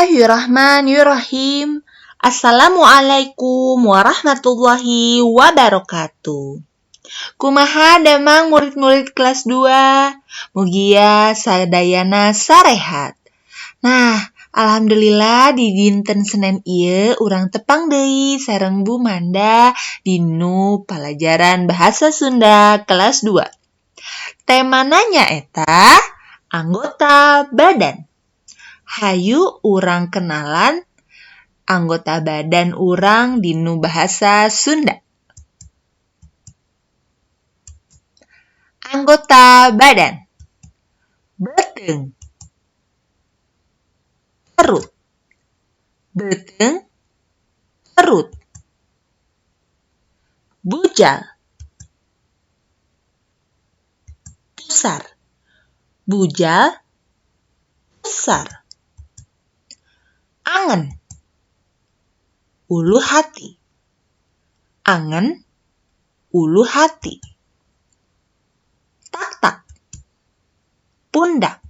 Bismillahirrahmanirrahim. Assalamualaikum warahmatullahi wabarakatuh. Kumaha damang murid-murid kelas 2? Mugia sadayana sarehat. Nah, alhamdulillah di dinten Senin ieu urang tepang deui sareng Bu Manda dinu pelajaran bahasa Sunda kelas 2. Temananya eta anggota badan. Hayu urang kenalan anggota badan urang dinu bahasa Sunda. Anggota badan. Beuteung. Perut. Beuteung. Perut. Bujal. Pusar. Bujal. Pusar. Angen. Ulu hati. Angen. Ulu hati. Tak-tak. Pundak.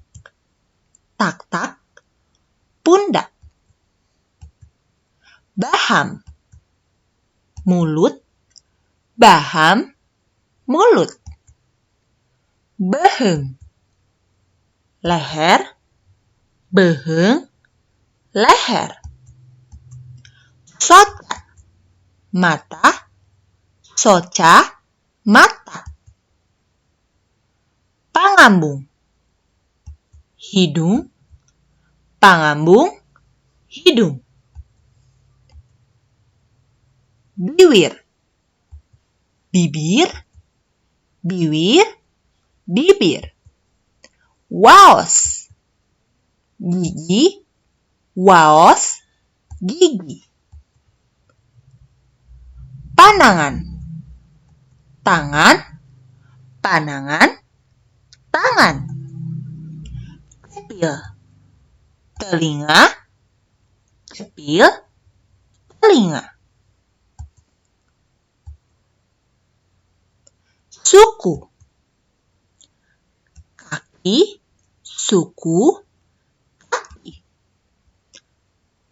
Tak-tak. Pundak. Baham. Mulut. Baham. Mulut. Beheung. Leher. Beheung. Leher. Sota. Mata. Soca. Mata. Pangambung. Hidung. Pangambung. Hidung. Bibir. Bibir. Bibir. Bibir. Waos. Gigi. Waos. Gigi. Panangan. Tangan. Panangan. Tangan. Cepil. Telinga. Cepil. Telinga. Suku. Kaki. Suku. Kaki.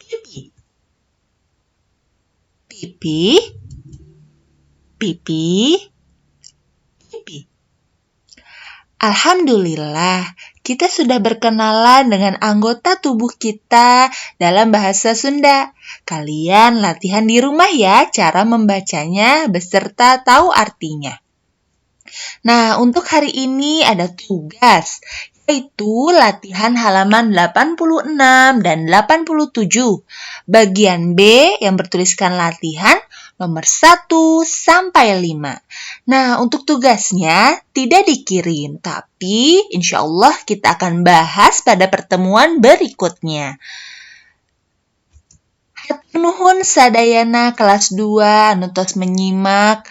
Pipi. Pipi. Pipi. Pipi. Alhamdulillah, kita sudah berkenalan dengan anggota tubuh kita dalam bahasa Sunda. Kalian latihan di rumah ya cara membacanya beserta tahu artinya. Nah, untuk hari ini ada tugas, yaitu latihan halaman 86 dan 87. Bagian B yang bertuliskan latihan nomor 1 sampai 5. Nah, untuk tugasnya tidak dikirim, tapi insya Allah kita akan bahas pada pertemuan berikutnya. Hatur nuhun sadayana kelas 2 anu tos menyimak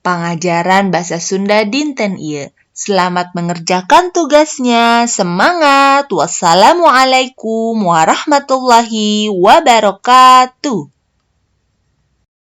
pengajaran bahasa Sunda dinten ieu. Selamat mengerjakan tugasnya. Semangat. Wassalamualaikum warahmatullahi wabarakatuh.